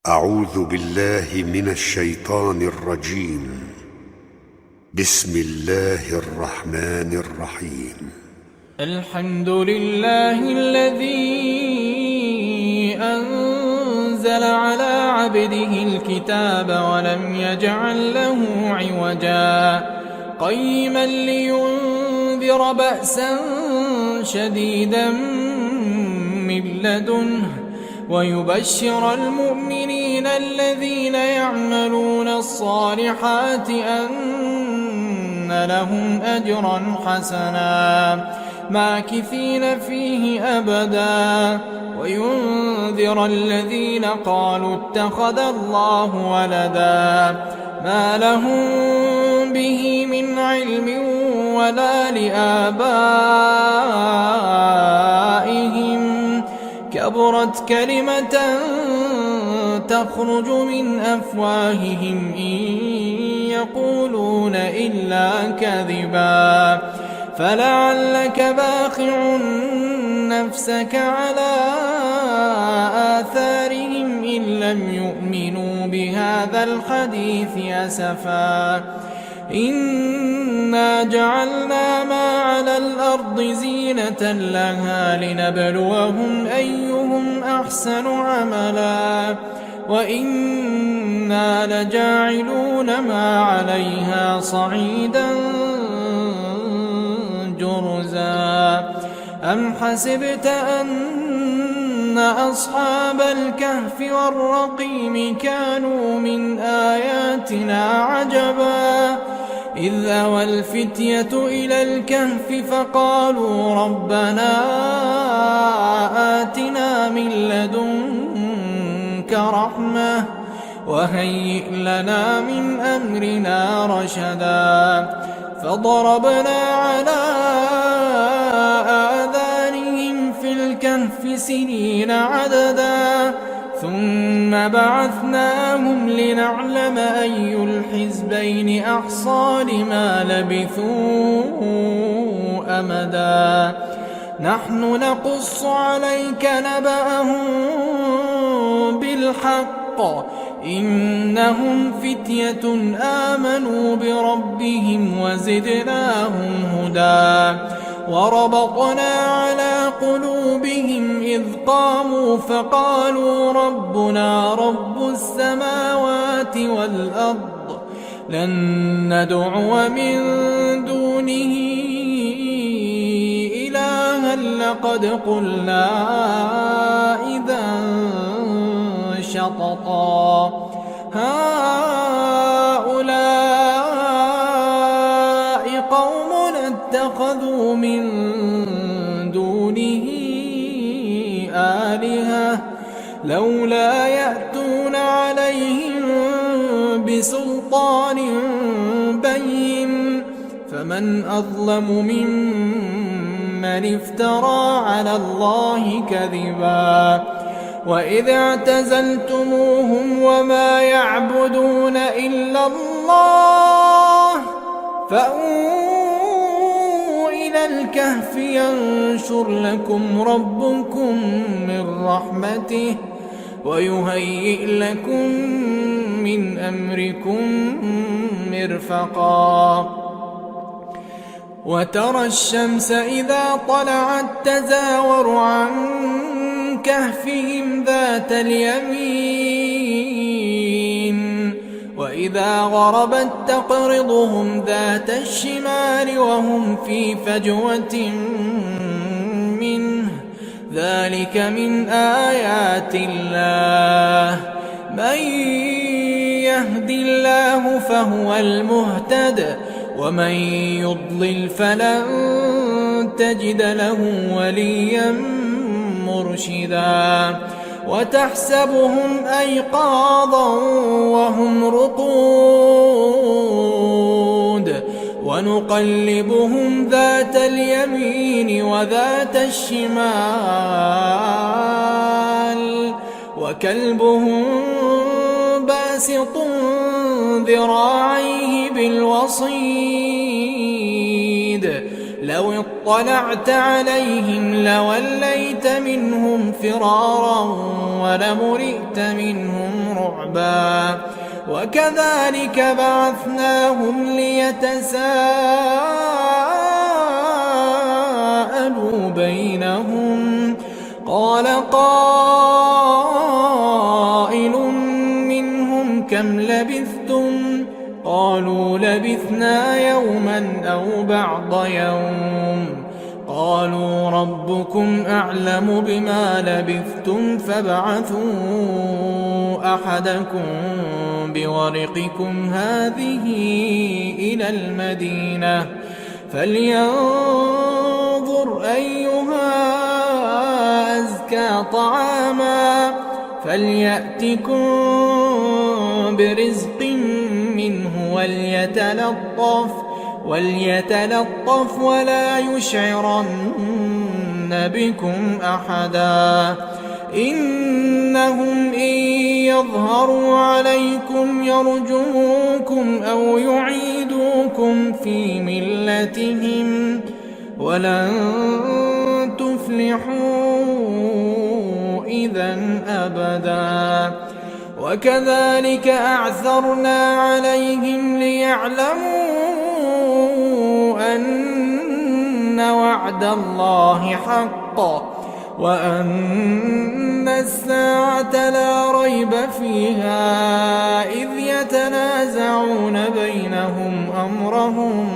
أعوذ بالله من الشيطان الرجيم. بسم الله الرحمن الرحيم. الحمد لله الذي أنزل على عبده الكتاب ولم يجعل له عوجا قيما لينذر بأسا شديدا من لدنه ويبشر المؤمنين الذين يعملون الصالحات أن لهم أجرا حسنا ماكثين فيه أبدا وينذر الذين قالوا اتخذ الله ولدا ما لهم به من علم ولا لآبائهم كبرت كلمة تخرج من أفواههم إن يقولون إلا كذبا فلعلك باخع نفسك على آثارهم إن لم يؤمنوا بهذا الحديث أسفا إنا جعلنا ما على الأرض زينة لها لنبلوهم أيهم أحسن عملا وإنا لجاعلون ما عليها صعيدا جرزا أم حسبت أن أصحاب الكهف والرقيم كانوا من آياتنا عجبا إذ أوى الفتية إلى الكهف فقالوا ربنا آتنا من لدنك رحمة وهيئ لنا من أمرنا رشدا فضربنا على آذانهم في الكهف سنين عددا ثم بعثناهم لنعلم أي الحزبين أحصى لما لبثوا أمدا نحن نقص عليك نبأهم بالحق إنهم فتية آمنوا بربهم وزدناهم هدى وربطنا على قلوبهم إذ قاموا فقالوا ربنا رب السماوات والأرض لن ندعو من دونه إلها لقد قلنا إذا شططا هؤلاء قوم اتخذوا من دونه آلهة لولا يأتون عليهم بسلطان بين فمن أظلم ممن افترى على الله كذبا وإذ اعتزلتموهم وما يعبدون إلا الله فأووا إلى الكهف ينشر لكم ربكم من رحمته ويهيئ لكم من أمركم مرفقا وترى الشمس إذا طلعت تزاور عن كهفهم ذات اليمين وإذا غربت تقرضهم ذات الشمال وهم في فجوة منه ذلك من آيات الله من يهد الله فهو المهتد ومن يضلل فلن تجد له وليا مرشدا وتحسبهم أيقاظا وهم رقود ونقلبهم ذات اليمين وذات الشمال وكلبهم باسط ذراعيه بالوصيد لو اطلعت عليهم لوليت منهم فرارا ولملئت منهم رعبا وكذلك بعثناهم ليتساءلوا بينهم قال قائل منهم كم لبثتم قالوا لبثنا يوما أو بعض يوم قالوا ربكم أعلم بما لبثتم فابعثوا أحدكم بورقكم هذه إلى المدينة فلينظر أيها أزكى طعاما فليأتكم برزق منه وليتلطف ولا يشعرن بكم أحدا إنهم إن يظهروا عليكم يرجموكم أو يعيدوكم في ملتهم ولن تفلحوا إذا أبدا وكذلك أعثرنا عليهم ليعلموا أن وعد الله حق وأن الساعة لا ريب فيها إذ يتنازعون بينهم أمرهم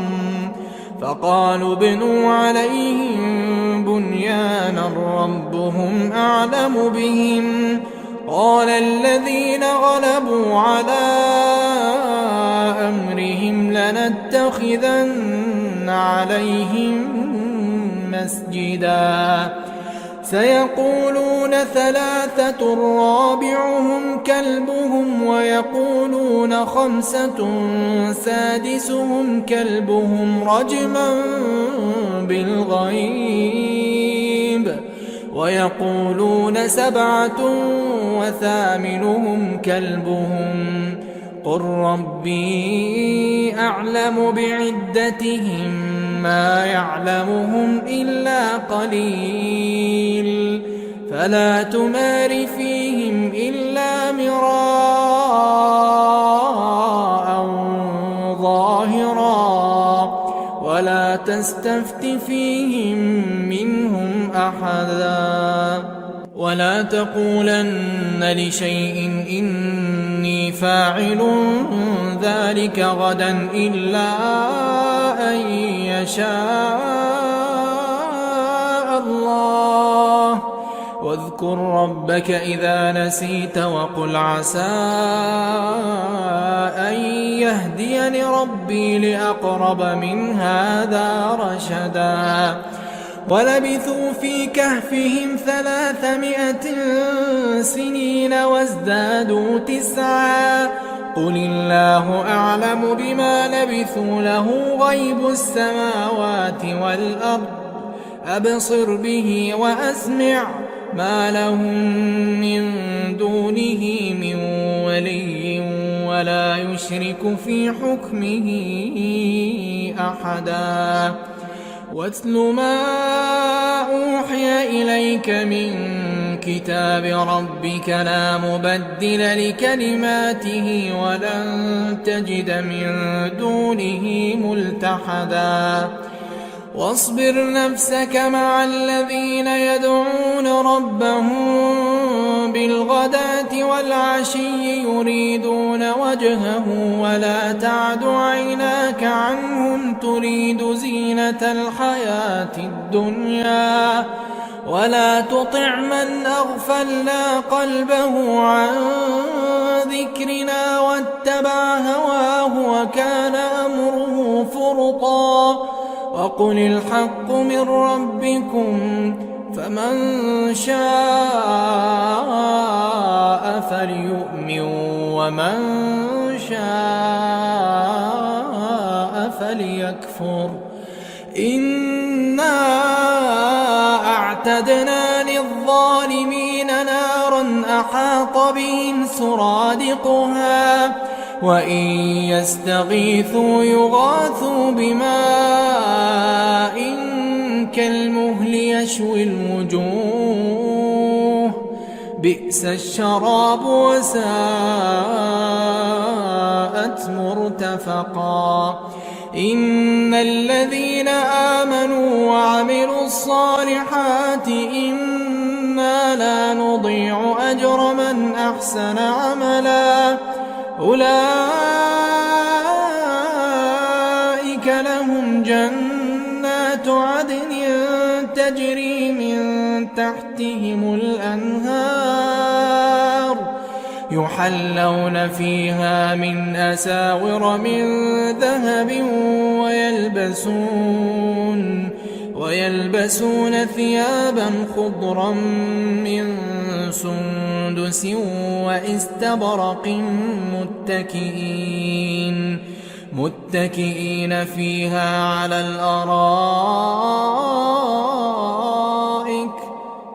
فقالوا ابنوا عليهم بنيانا ربهم أعلم بهم قال الذين غلبوا على أمرهم لنتخذن عليهم مسجدا سيقولون ثلاثة رابعهم كلبهم ويقولون خمسة سادسهم كلبهم رجما بالغيب ويقولون سبعة وثامنهم كلبهم قل ربي أعلم بعدتهم ما يعلمهم إلا قليل فلا تمار فيهم إلا مراء ظاهرا ولا تستفت فيهم منهم أحدا ولا تقولن لشيء إني فاعل ذلك غدا إلا أن يشاء الله واذكر ربك إذا نسيت وقل عسى أن يهديني ربي لأقرب من هذا رشدا ولبثوا في كهفهم 300 سنين وازدادوا 9 قل الله أعلم بما لبثوا له غيب السماوات والأرض أبصر به وأسمع ما لهم من دونه من ولي ولا يشرك في حكمه أحدا واتل ما أوحي إليك من كتاب ربك لا مبدل لكلماته ولن تجد من دونه ملتحدا واصبر نفسك مع الذين يدعون ربهم بالغداة والعشي يريدون وجهه ولا تعد عيناك عنهم تريد زينة الحياة الدنيا ولا تطع من أغفلنا قلبه عن ذكرنا واتبع هواه وكان أمره فرطا وقل الحق من ربكم فمن شاء فليؤمن ومن شاء فليكفر إنا أعتدنا للظالمين نارا أحاط بهم سرادقها وإن يستغيثوا يغاثوا بماء كالمهل يشوي الوجوه بئس الشراب وساءت مرتفقا إن الذين آمنوا وعملوا الصالحات إنا لا نضيع أجر من أحسن عملا أولئك لهم جنات عدن تجري من تحتهم الأنهار يحلون فيها من أساور من ذهب ويلبسون ثيابا خضرا من سندس واستبرق متكئين فيها على الأرائك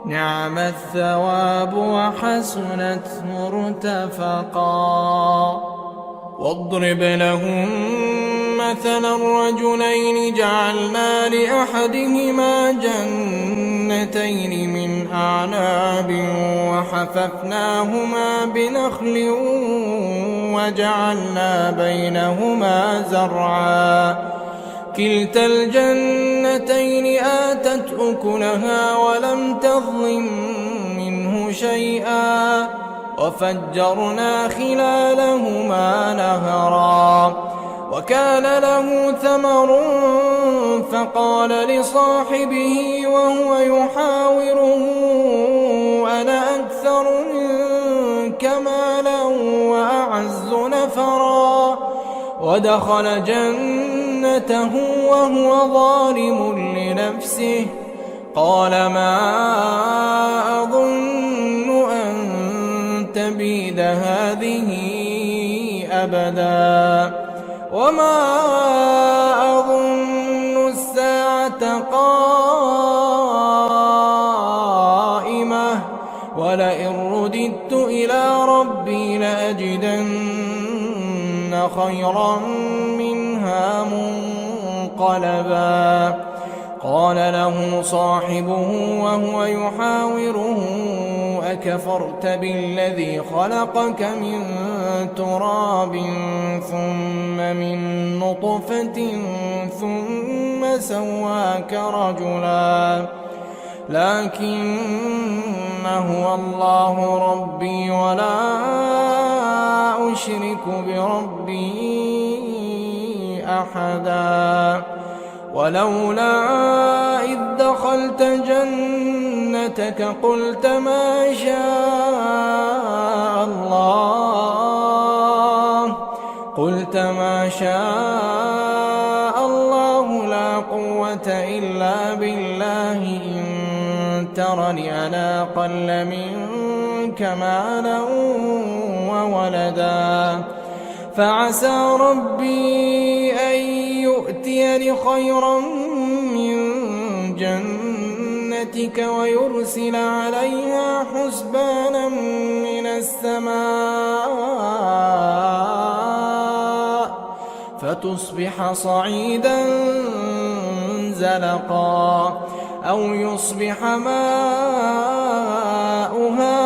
نعم الثواب وحسنت مرتفقا واضرب لهم مثلا الرجلين جعلنا لأحدهما جنتين من أعناب وحففناهما بنخل وجعلنا بينهما زرعا كلتا الجنتين آتت أكلها ولم تظلم منه شيئا وفجرنا خلالهما نهرا وكان له ثمر فقال لصاحبه وهو يحاوره أنا أكثر منك مالا وأعز نفرا ودخل جنته وهو ظالم لنفسه قال ما أظن أن تبيد هذه أبدا وما أظن الساعة قائمة ولئن رددت إلى ربي لأجدن خيرا منها منقلبا قال له صاحبه وهو يحاوره أكفرت بالذي خلقك من تراب ثم من نطفة ثم سواك رجلا لكن هو الله ربي ولا أشرك بربي أحدا ولولا إذ دخلت جنتك قلت ما شاء الله لا قوة إلا بالله إن ترني أنا أقل منك مالا وولدا فعسى ربي أن يؤتيني خيرا من جنتك ويرسل عليها حسبانا من السماء فتصبح صعيدا زلقا أو يصبح ماؤها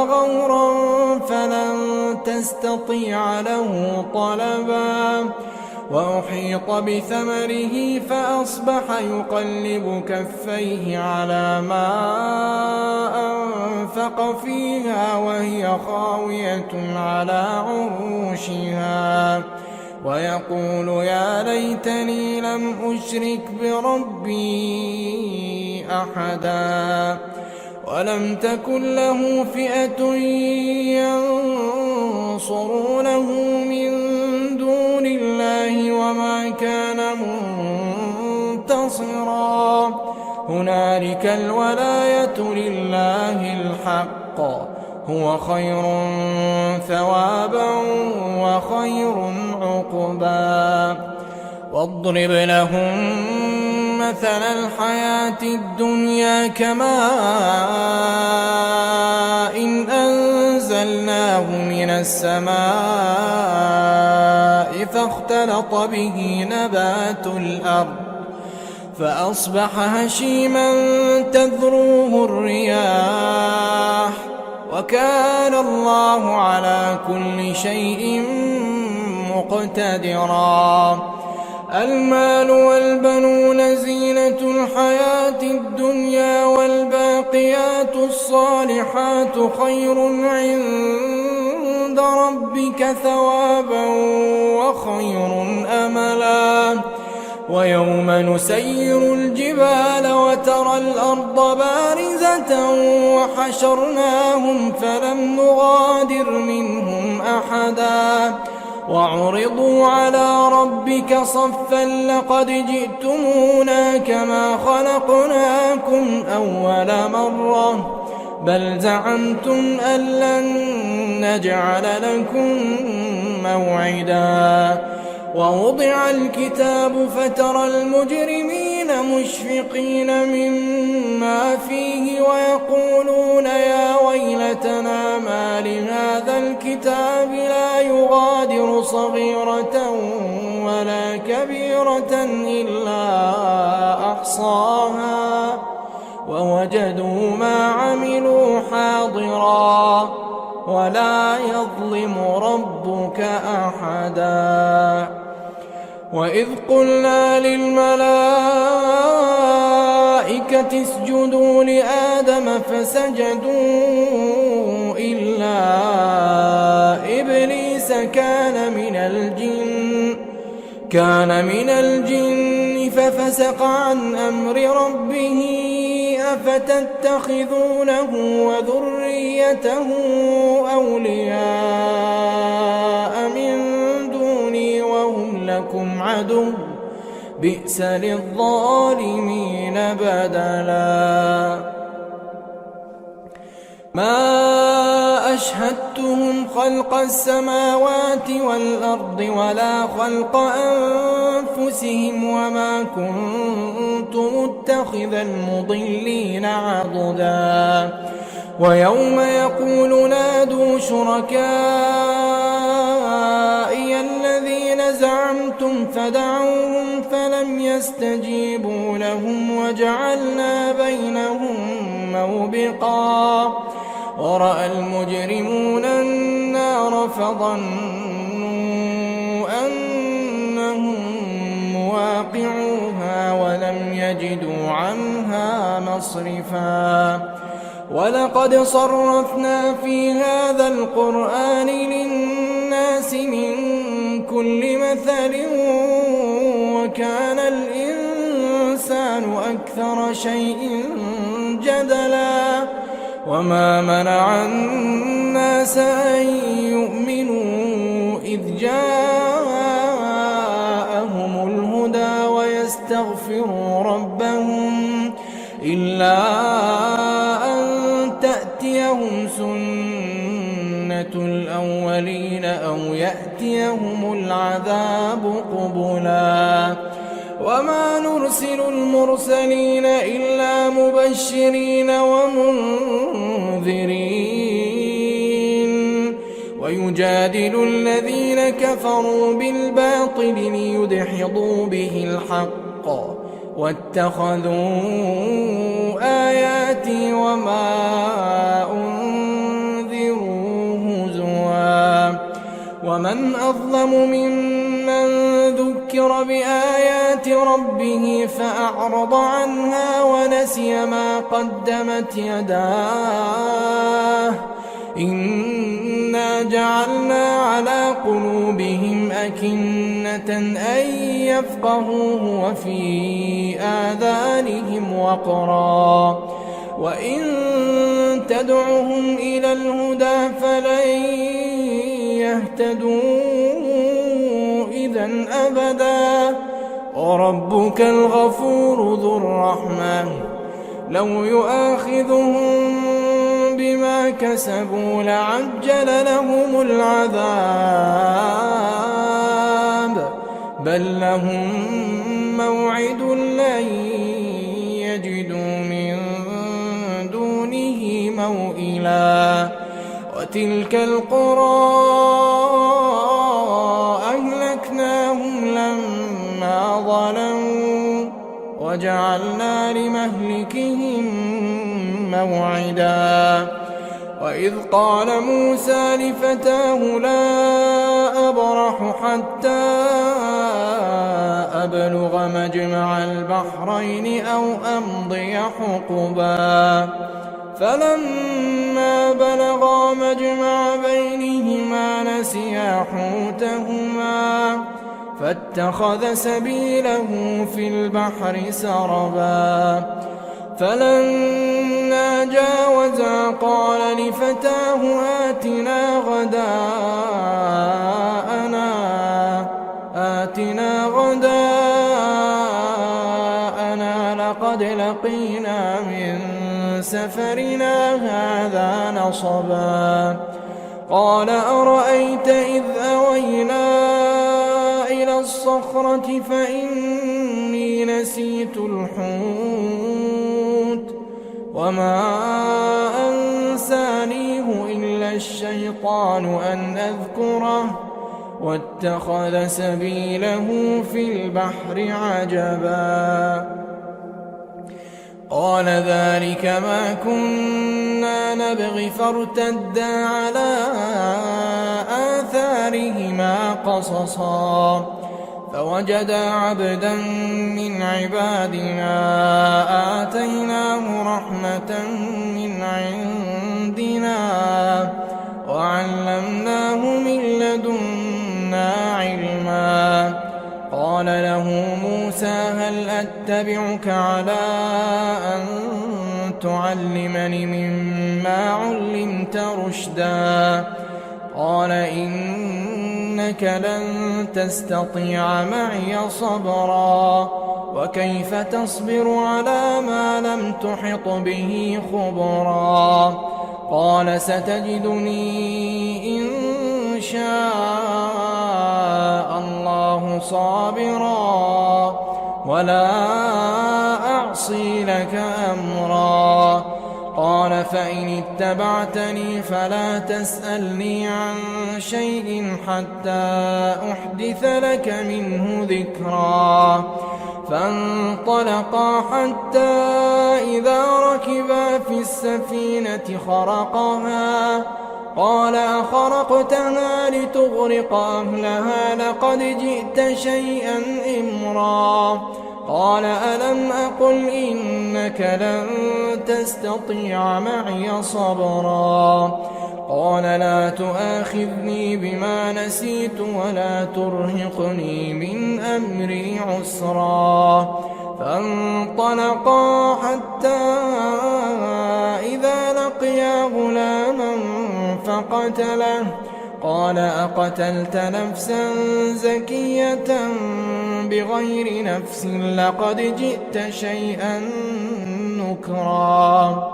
غورا فلن تستطيع له طلبا وأحيط بثمره فأصبح يقلب كفيه على ما أنفق فيها وهي خاوية على عروشها ويقول يا ليتني لم أشرك بربي أحدا ولم تكن له فئة ينصرونه من دون الله وما كان منتصرا هنالك الولاية لله الحق هو خير ثوابا وخير عقبا واضرب لهم مثل الحياة الدنيا كماء إن أنزلناه من السماء فاختلط به نبات الأرض فأصبح هشيما تذروه الرياح وكان الله على كل شيء مقتدرا. المال والبنون زينة الحياة الدنيا والباقيات الصالحات خير عند ربك ثوابا وخير أملا. ويوم نسير الجبال وترى الأرض بارزة وحشرناهم فلم نغادر منهم أحدا وعرضوا على ربك صفا لقد جئتمونا كما خلقناكم أول مرة بل زعمتم أن لن نجعل لكم موعدا. ووضع الكتاب فترى المجرمين مشفقين مما فيه ويقولون يا ويلتنا ما لهذا الكتاب لا يغادر صغيرة ولا كبيرة إلا أحصاها ووجدوا ما عملوا حاضرا ولا يظلم ربك أحدا. وإذ قلنا للملائكة اسجدوا لآدم فسجدوا إلا إبليس كان من الجن ففسق عن أمر ربه أفتتخذونه وذريته أولياء من دوني وهم لكم عدو بئس للظالمين بدلا. ما أشهدتهم خلق السماوات والأرض ولا خلق أنفسهم وما كنت متخذ المضلين عضدا. ويوم يقول نادوا شركائي الذين زعمتم فدعوهم فلم يستجيبوا لهم وجعلنا بينهم موبقا. ورأى المجرمون النار فظنوا أنهم مواقعوها ولم يجدوا عنها مصرفا. ولقد صرفنا في هذا القرآن للناس من كل مثل وكان الإنسان أكثر شيء جدلا. وما منع الناس أن يؤمنوا إذ جاءهم الهدى ويستغفروا ربهم إلا أن تأتيهم سنة الأولين أو يأتيهم العذاب قبلا. وما نرسل المرسلين إلا مبشرين ومنذرين ويجادل الذين كفروا بالباطل ليدحضوا به الحق واتخذوا آياتي وما أنذروا هزوا. ومن أظلم ممن ذكر بآيات ربه فأعرض عنها ونسي ما قدمت يداه إنا جعلنا على قلوبهم أكنة أن يفقهوه وفي آذانهم وقرا وإن تدعهم إلى الهدى فلن يهتدوا إذن أبدا. وربك الغفور ذو الرحمة لو يؤاخذهم بما كسبوا لعجل لهم العذاب بل لهم موعد لن يجدوا من دونه موئلا. وتلك القرى أهلكناهم لما ظلموا وجعلنا لمهلكهم موعدا وإذ قال موسى لفتاه لا أبرح حتى أبلغ مجمع البحرين أو أمضي حقبا فلما بلغا مجمع بينهما نسيا حوتهما فاتخذ سبيله في البحر سربا فلما جاوزا قال لفتاه آتنا غداءنا لقد لقينا من سفرنا هذا نصبا قال أرأيت إذ أوينا إلى الصخرة فإني نسيت الحوت وما أنسانيه إلا الشيطان أن أذكره واتخذ سبيله في البحر عجبا قال ذلك ما كنا نبغي فارتدا على آثارهما قصصا فوجدا عبدا من عبادنا آتيناه رحمة من عندنا وعلمناه من لدنا علما قال له موسى هل أتبعك على أن تعلمني مما علمت رشدا قال إنك لن تستطيع معي صبرا وكيف تصبر على ما لم تحط به خبرا قال ستجدني إن شاء الله صابرا ولا أعصي لك أمرا قال فإن اتبعتني فلا تسألني عن شيء حتى أحدث لك منه ذكرا فانطلقا حتى إذا ركبا في السفينة خرقها قال أخرقتها لتغرق أهلها لقد جئت شيئا إمرا قال ألم أقل إنك لن تستطيع معي صبرا قال لا تؤاخذني بما نسيت ولا ترهقني من أمري عسرا فانطلقا حتى إذا لقيا غلاما فقتله قال أقتلت نفسا زكية بغير نفس لقد جئت شيئا نكرا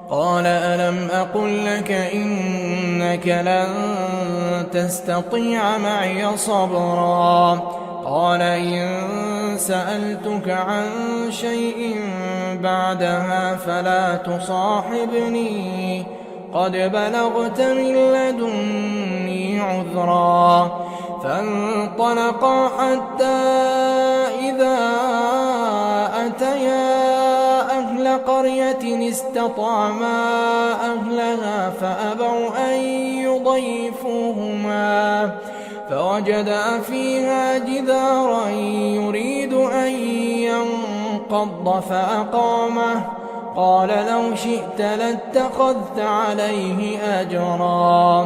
قال ألم أقل لك إنك لن تستطيع معي صبرا قال إن سألتك عن شيء بعدها فلا تصاحبني قد بلغت من لدني عذرا فانطلقا حتى إذا أتيا أهل قرية استطعما أهلها فأبوا أن يضيفوهما فوجدا فيها جدارا يريد أن ينقض فأقامه قال لو شئت لاتخذت عليه أجرا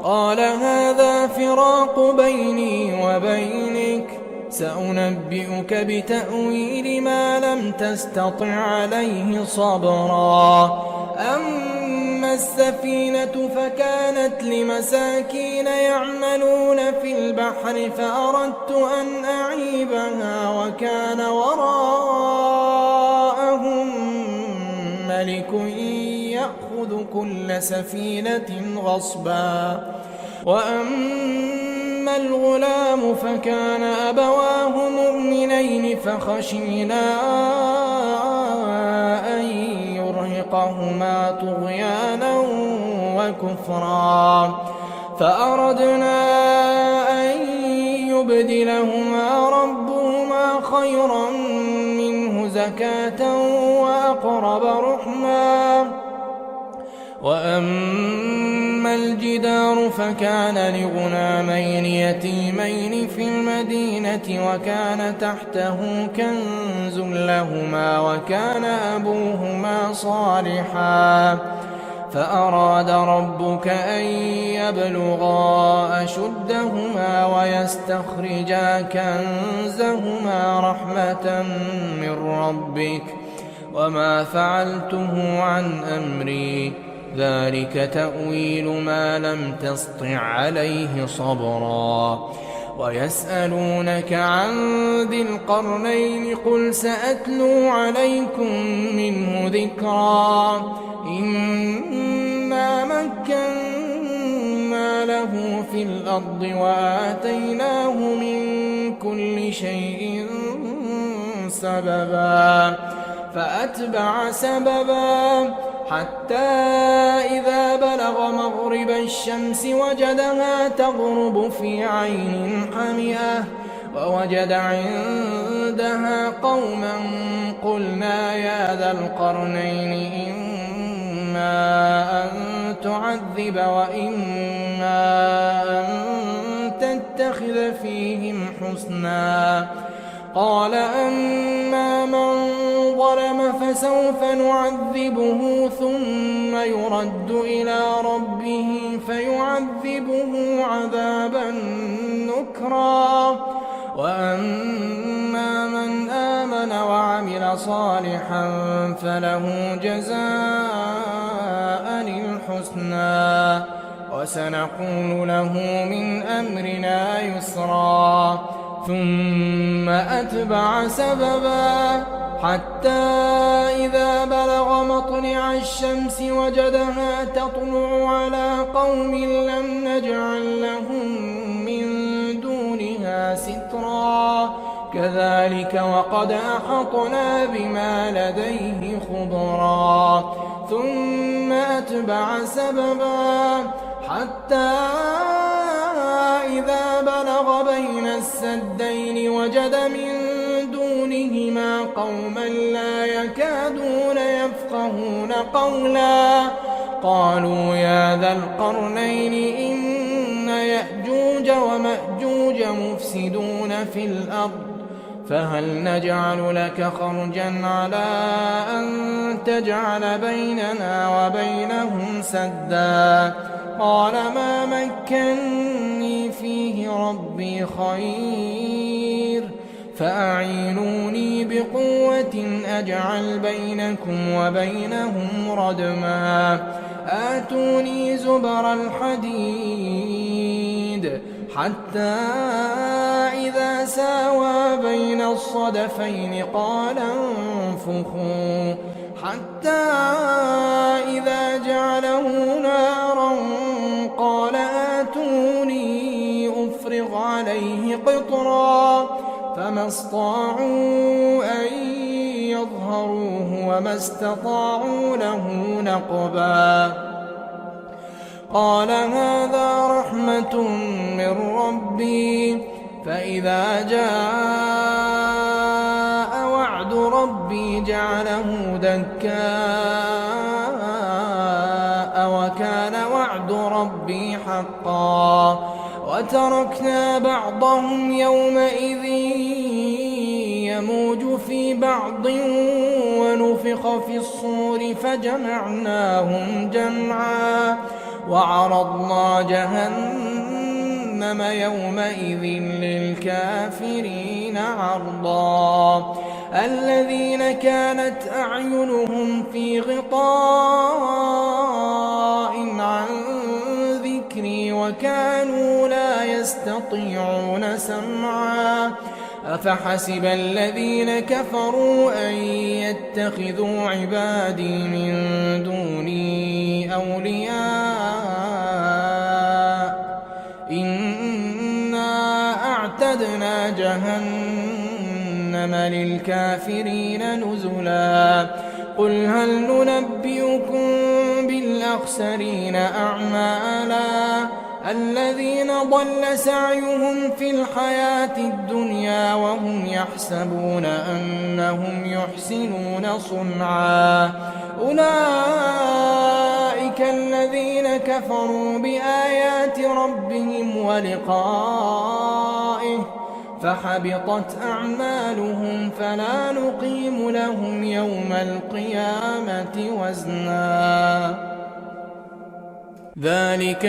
قال هذا فراق بيني وبينك سأنبئك بتأويل ما لم تستطع عليه صبرا أما السفينة فكانت لمساكين يعملون في البحر فأردت أن أعيبها وكان وراءهم ملك يأخذ كل سفينة غصبا وأما الغلام فكان أبواه مؤمنين فخشينا أن يرهقهما طغيانا وكفرا فأردنا أن يبدلهما ربهما خيرا زكاة وأقرب رحما. وأما الجدار فكان لغلامين يتيمين في المدينة وكان تحته كنز لهما وكان أبوهما صالحا فأراد ربك أن يبلغا أشدهما ويستخرجا كنزهما رحمة من ربك وما فعلته عن أمري ذلك تأويل ما لم تسطع عليه صبرا. ويسألونك عن ذي القرنين قل سأتلو عليكم منه ذكرا. إنا مكنا له في الأرض وآتيناه من كل شيء سببا فأتبع سببا حتى إذا بلغ مغرب الشمس وجدها تغرب في عين حمئة ووجد عندها قوما قلنا يا ذا القرنين إما أن تعذب وإما أن تتخذ فيهم حسنا. قال أما من ظلم فسوف نعذبه ثم يرد إلى ربه فيعذبه عذابا نكرا. وأما من آمن وعمل صالحا فله جزاء الحسنى وسنقول له من أمرنا يسرا. ثم أتبع سببا حتى إذا بلغ مطلع الشمس وجدها تطلع على قوم لم نجعل لهم من دونها سترا. كذلك وقد أحطنا بما لديه خبرا. ثم أتبع سببا حتى إذا بلغ بين السدين وجد من دونهما قوما لا يكادون يفقهون قولا. قالوا يا ذا القرنين إن يأجوج ومأجوج مفسدون في الأرض فهل نجعل لك خرجا على أن تجعل بيننا وبينهم سدا. قال ما مكني فيه ربي خير فأعينوني بقوة أجعل بينكم وبينهم ردما. آتوني زبر الحديد حتى إذا ساوى بين الصدفين قال انفخوا حتى إذا جعله نارا قال آتوني أفرغ عليه قطرا. فما استطاعوا أن يظهروه وما استطاعوا له نقبا. قال هذا رحمة من ربي فإذا جاء وعد ربي جعله دكاء وكان وعد ربي حقا. وتركنا بعضهم يومئذ يموج في بعض ونفخ في الصور فجمعناهم جمعا. وعرضنا جهنم يومئذ للكافرين عرضا. الذين كانت أعينهم في غطاء عن ذكري وكانوا لا يستطيعون سمعا. أفحسب الذين كفروا أن يتخذوا عبادي من دوني أولياء إنا أعتدنا جهنم للكافرين نزلا. قل هل ننبئكم بالأخسرين أعمالا الذين ضل سعيهم في الحياة الدنيا وهم يحسبون أنهم يحسنون صنعا أولئك الذين كفروا بآيات ربهم ولقائه فحبطت أعمالهم فلا نقيم لهم يوم القيامة وزنا ذلك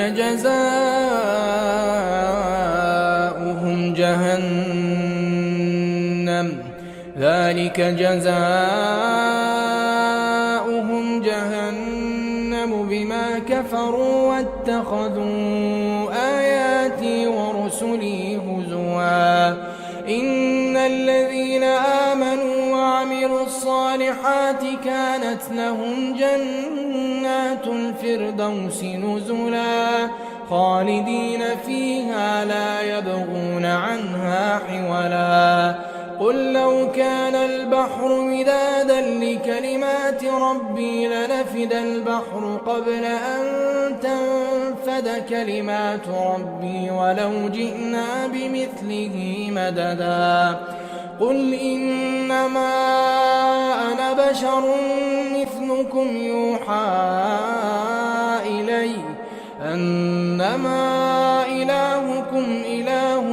جزاؤهم جهنم بما كفروا واتخذوا آياتي ورسلي هزوا إن الذين آمنوا وعملوا الصالحات كانت لهم جنات الفردوس نزلا خالدين فيها لا يبغون عنها حولا قل لو كان البحر مدادا لكلمات ربي لنفد البحر قبل أن تنفد كلمات ربي ولو جئنا بمثله مددا قل إنما أنا بشر مثلكم يوحى إلي أنما إلهكم إله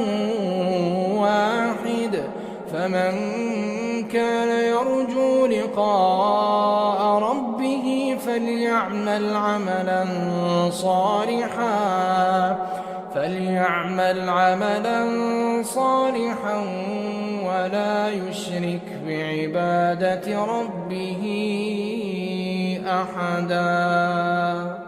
واحد فمن كان يرجو لقاء ربه فليعمل عملا صالحا ولا يشرك بعبادة ربه أحدا.